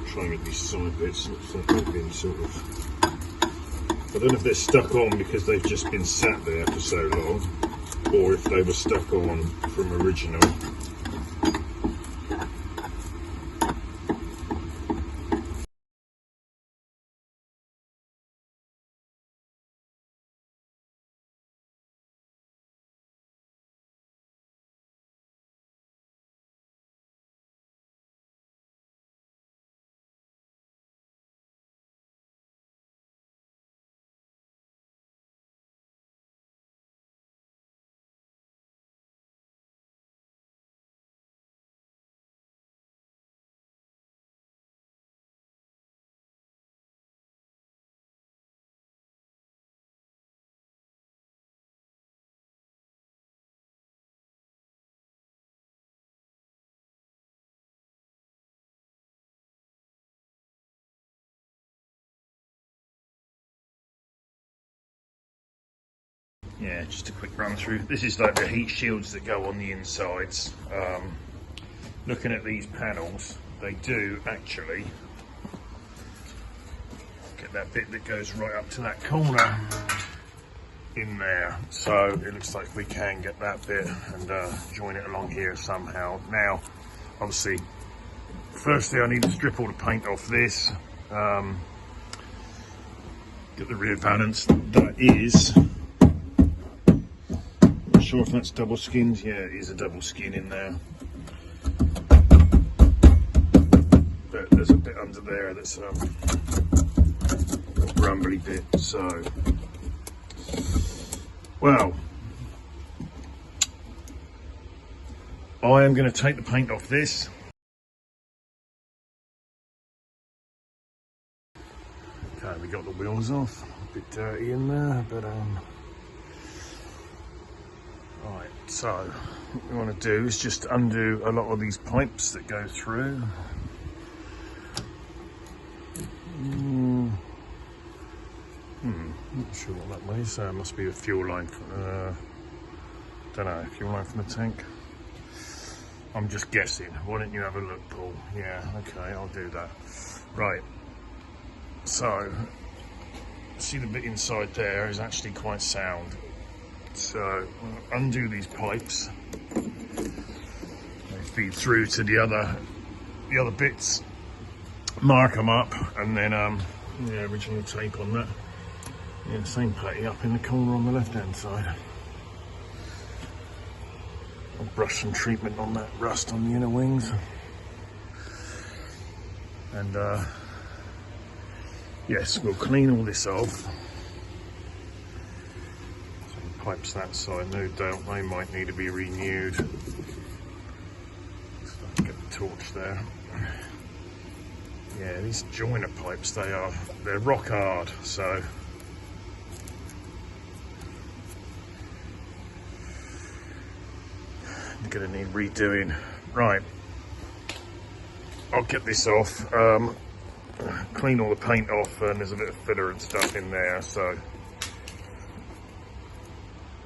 try and get these side bits. Looks like they've been sort of, I don't know if they're stuck on because they've just been sat there for so long, or if they were stuck on from original. Yeah, just a quick run through. This is like the heat shields that go on the insides. Looking at these panels, they do actually get that bit that goes right up to that corner in there. So it looks like we can get that bit and join it along here somehow. Now, obviously, firstly I need to strip all the paint off this. Get the rear valance. That is, not sure if that's double skinned. Yeah, it is a double skin in there. But there's a bit under there that's a rumbly bit. So, well, I am going to take the paint off this. Okay, we got the wheels off. A bit dirty in there, but right. So what we want to do is just undo a lot of these pipes that go through. Not sure what that way is. It must be a fuel line. Don't know, fuel line from the tank. I'm just guessing. Why don't you have a look, Paul? Yeah, okay, I'll do that. Right. So, see the bit inside there is actually quite sound. So, undo these pipes. They feed through to the other bits. Mark them up, and then yeah, original tape on that. Yeah, same patty up in the corner on the left-hand side. I'll brush some treatment on that rust on the inner wings. And yes, we'll clean all this off. So the pipes that side, no doubt they might need to be renewed. So I'll get the torch there. Yeah, these joiner pipes, they're rock hard, so I'm gonna need redoing. Right, I'll get this off, clean all the paint off, and there's a bit of filler and stuff in there, so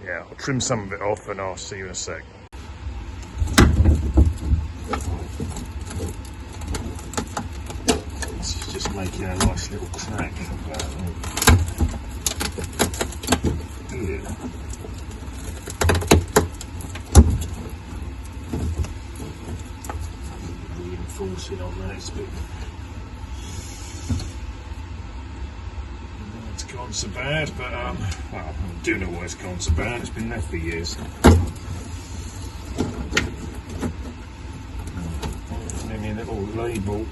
yeah, I'll trim some of it off and I'll see you in a sec. This is just making a nice little crack. Yeah. Reinforcing on that, it's a bit. It's gone so bad, but well, I do know why it's gone so bad. It's been there for years. And then a little label.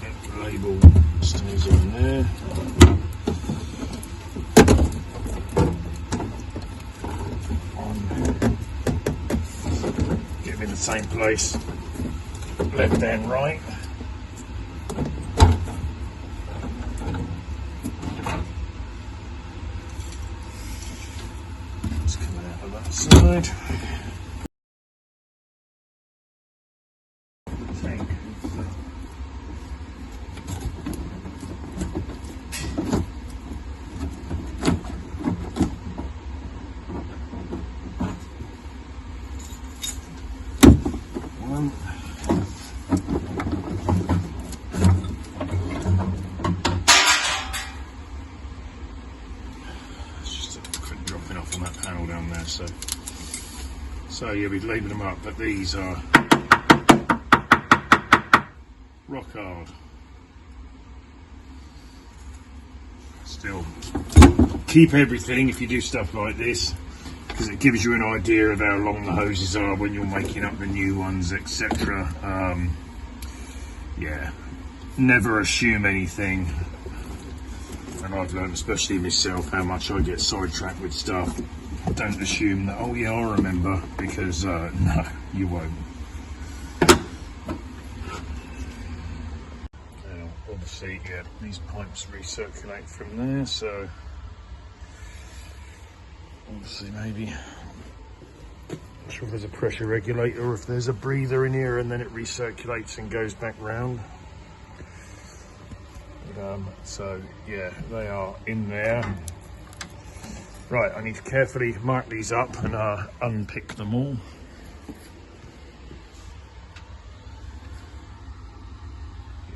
That label stays on there. Get them in the same place. Left and right. It's coming out of that side. Tank. One. that panel down there. So yeah, we've labelled them up, but these are rock hard. Still, keep everything if you do stuff like this, because it gives you an idea of how long the hoses are when you're making up the new ones, etc. Yeah, never assume anything. And I've learned, especially myself, how much I get sidetracked with stuff. Don't assume that, oh yeah, I remember, because no, you won't. Now, obviously, yeah, these pipes recirculate from there, so obviously maybe, not sure if there's a pressure regulator or if there's a breather in here and then it recirculates and goes back round. So yeah, they are in there. Right, I need to carefully mark these up and unpick them all.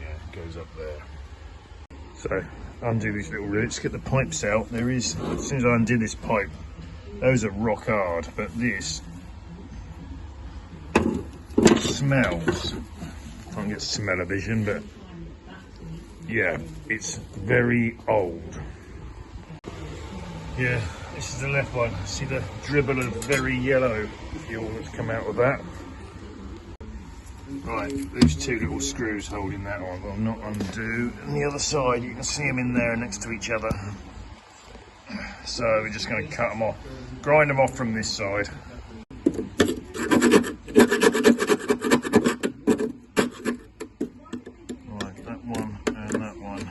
Yeah, it goes up there. So undo these little rivets, get the pipes out. There is, as soon as I undo this pipe, those are rock hard, but this smells. Can't get smell-o-vision, but yeah, it's very old. Yeah, this is the left one. See the dribble of very yellow fuel that's come out of that. Right, those two little screws holding that on will not undo. And the other side, you can see them in there next to each other. So we're just going to cut them off, grind them off from this side. Right, that one and that one.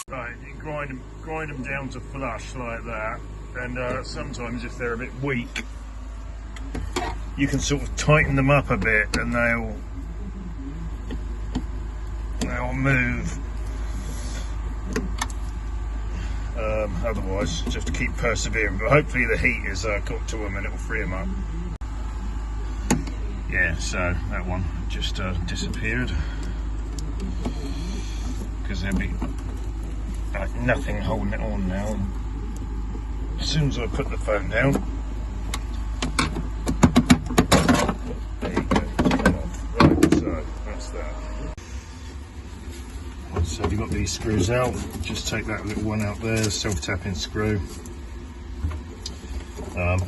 Right, you grind them down to flush like that, and sometimes if they're a bit weak, you can sort of tighten them up a bit and they'll move. Otherwise, just to keep persevering, but hopefully the heat has got to them and it'll free them up. Yeah, so that one just disappeared because there'll be nothing holding it on now. As soon as I put the phone down, there you go, it's come off. Right, so that's that. So if you've got these screws out, just take that little one out there, self-tapping screw.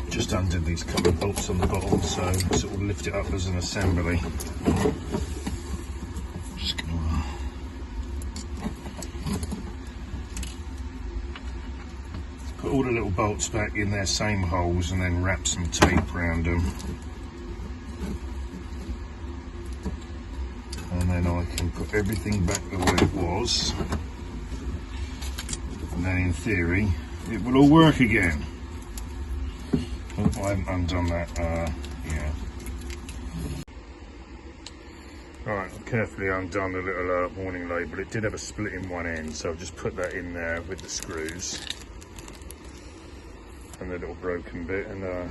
Just undid these couple of bolts on the bottom, so sort of lift it up as an assembly. Just gonna put all the little bolts back in their same holes and then wrap some tape around them. And then I can put everything back the way it was. And then in theory, it will all work again. Oh, I haven't undone that, yeah. Alright, I've carefully undone the little warning label. It did have a split in one end, so I've just put that in there with the screws. And the little broken bit, and I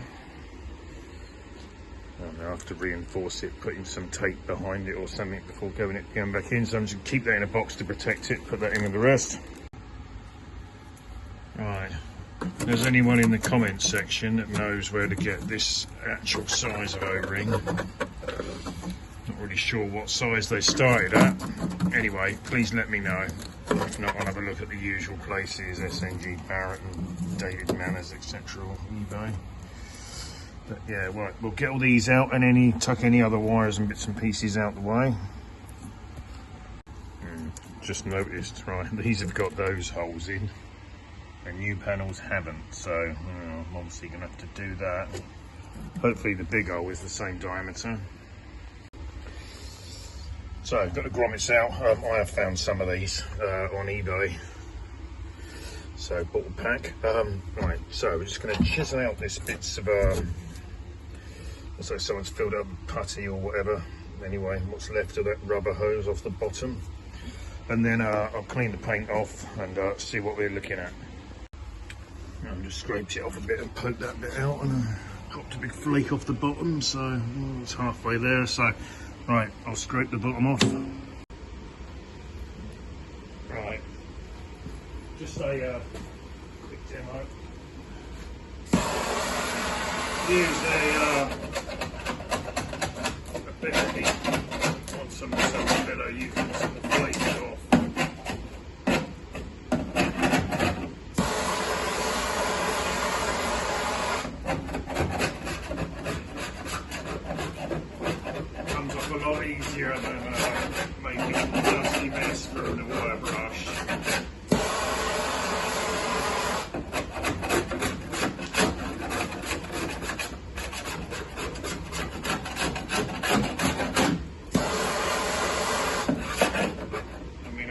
have to reinforce it, putting some tape behind it or something before going back in. So I'm just going to keep that in a box to protect it, put that in with the rest. Right. If there's anyone in the comments section that knows where to get this actual size of O-ring, not really sure what size they started at. Anyway, please let me know. If not, I'll have a look at the usual places, SNG Barrett and David Manners, etc. or eBay. But yeah, right, we'll get all these out and tuck any other wires and bits and pieces out the way. Just noticed, right, these have got those holes in. The new panels haven't, so I'm obviously going to have to do that. Hopefully the big hole is the same diameter. So I've got the grommets out. I have found some of these on eBay. So bought a pack. Right, so we're just going to chisel out this bits of, looks like someone's filled up putty or whatever. Anyway, what's left of that rubber hose off the bottom. And then I'll clean the paint off and see what we're looking at. I just scraped it off a bit and poked that bit out and dropped a big flake off the bottom, so it's halfway there. So Right, I'll scrape the bottom off. Right, just a quick demo. Use a bit of heat on some filler, you can sort of flake it off. Comes off a lot easier than making a dusty mess from the wire brush.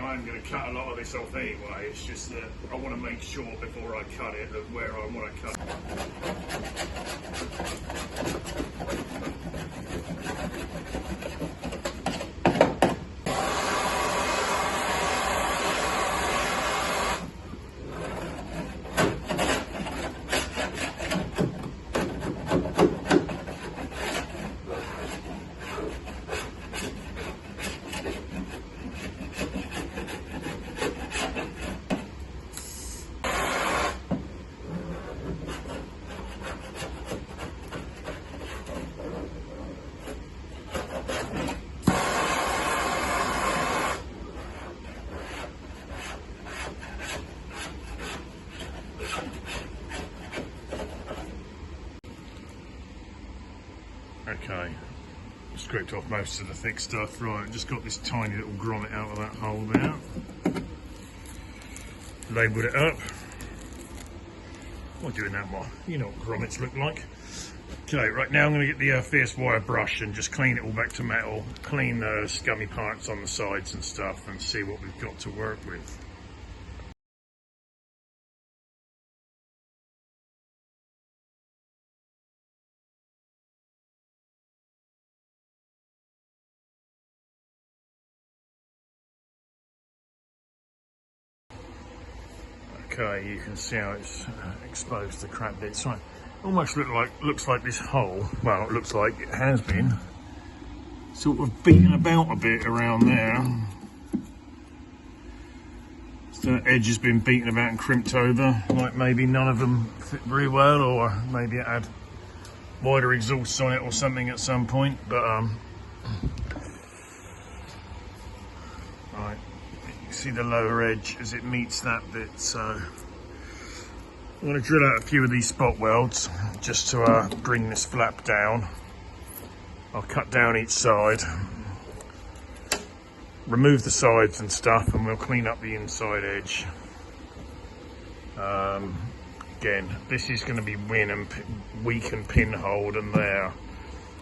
I'm going to cut a lot of this off anyway, it's just that I want to make sure before I cut it that where I want to cut Okay, scraped off most of the thick stuff. Right, just got this tiny little grommet out of that hole there. Labelled it up. Why doing that more? You know what grommets look like. Okay, right now I'm going to get the fierce wire brush and just clean it all back to metal, clean the scummy parts on the sides and stuff, and see what we've got to work with. Okay, you can see how it's exposed the crap bits. Right, almost looks like this hole. Well, it looks like it has been sort of beaten about a bit around there. So the edge has been beaten about and crimped over. Like maybe none of them fit very well, or maybe it had wider exhausts on it or something at some point. But right. See the lower edge as it meets that bit, so I'm going to drill out a few of these spot welds just to bring this flap down. I'll cut down each side, remove the sides and stuff, and we'll clean up the inside edge. Again, this is going to be weak and pinholed and there.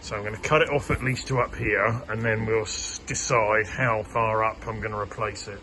So I'm going to cut it off at least to up here, and then we'll decide how far up I'm going to replace it.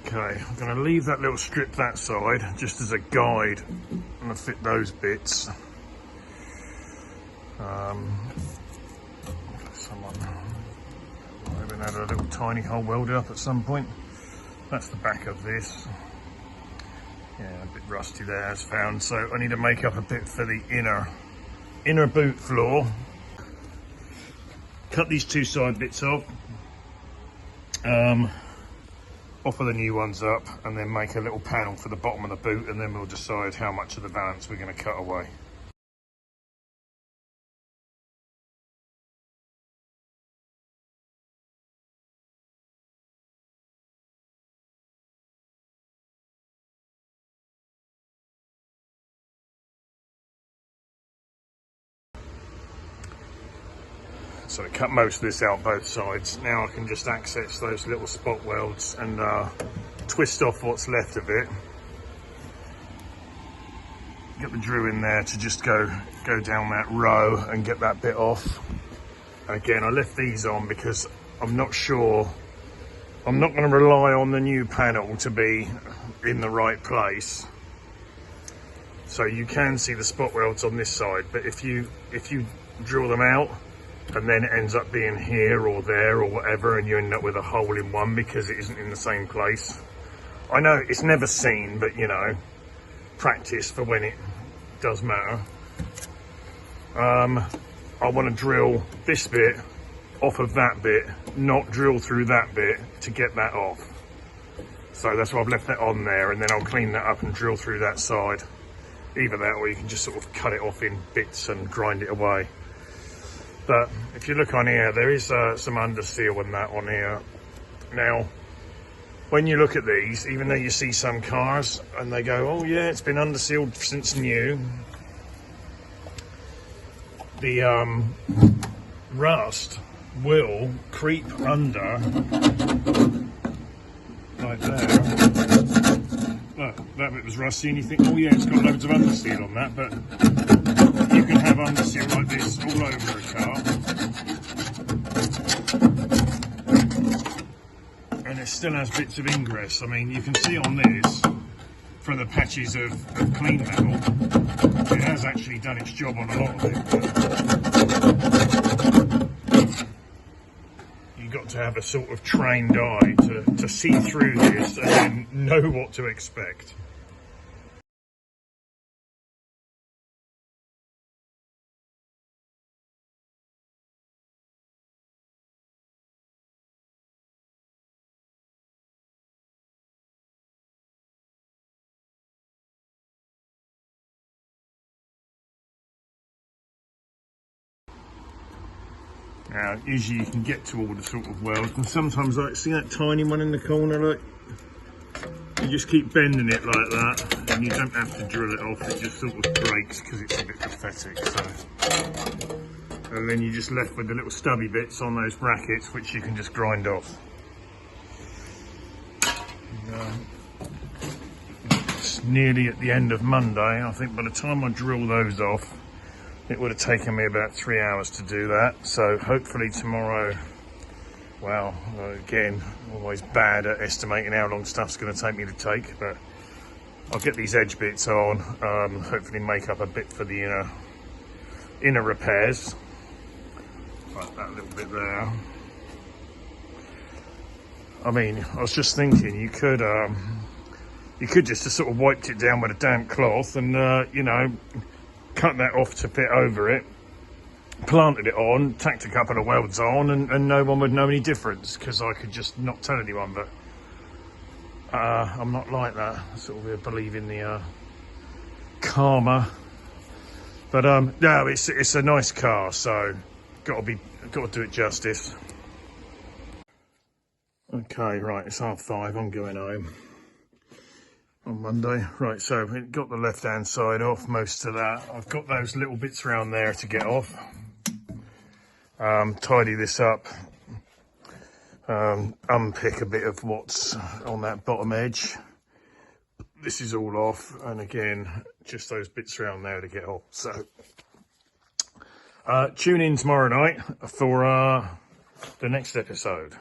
Okay, I'm going to leave that little strip that side just as a guide. I'm going to fit those bits. Someone maybe had a little tiny hole welded up at some point. That's the back of this. Yeah, a bit rusty there as found. So I need to make up a bit for the inner boot floor. Cut these two side bits off. Offer the new ones up, and then make a little panel for the bottom of the boot, and then we'll decide how much of the valance we're going to cut away. So I cut most of this out both sides. Now I can just access those little spot welds and twist off what's left of it. Get the drill in there to just go down that row and get that bit off. And again, I left these on because I'm not sure. I'm not going to rely on the new panel to be in the right place. So you can see the spot welds on this side, but if you drill them out and then it ends up being here or there or whatever, and you end up with a hole in one because it isn't in the same place. I know it's never seen, but you know, practice for when it does matter. I want to drill this bit off of that bit, not drill through that bit to get that off. So that's why I've left that on there, and then I'll clean that up and drill through that side. Either that, or you can just sort of cut it off in bits and grind it away. But if you look on here, there is some underseal and that on here. Now, when you look at these, even though you see some cars and they go, oh yeah, it's been undersealed since new, the rust will creep under like there. Look, that bit was rusty and you think, oh yeah, it's got loads of underseal on that, but you can have underseal like this all over a car and it still has bits of ingress. I mean, you can see on this from the patches of clean metal, it has actually done its job on a lot of it. You've got to have a sort of trained eye to see through this and then know what to expect. Now, usually you can get to all the sort of welds, and sometimes, like, see that tiny one in the corner, look? You just keep bending it like that, and you don't have to drill it off, it just sort of breaks because it's a bit pathetic, so. And then you're just left with the little stubby bits on those brackets, which you can just grind off. And, it's nearly at the end of Monday. I think by the time I drill those off, it would have taken me about 3 hours to do that. So hopefully tomorrow, well, again, always bad at estimating how long stuff's going to take me to take, but I'll get these edge bits on, hopefully make up a bit for the inner repairs, like that little bit there. I mean, I was just thinking you could just have sort of wiped it down with a damp cloth and, you know, cut that off to fit over it, planted it on, tacked a couple of welds on, and no one would know any difference because I could just not tell anyone. But I'm not like that. I sort of believe in the karma. But no, it's a nice car, so got to do it justice. Okay, right, it's 5:30. I'm going home on Monday. Right, so it got the left hand side off, most of that. I've got those little bits around there to get off. Tidy this up, unpick a bit of what's on that bottom edge. This is all off, and again, just those bits around there to get off. So tune in tomorrow night for the next episode.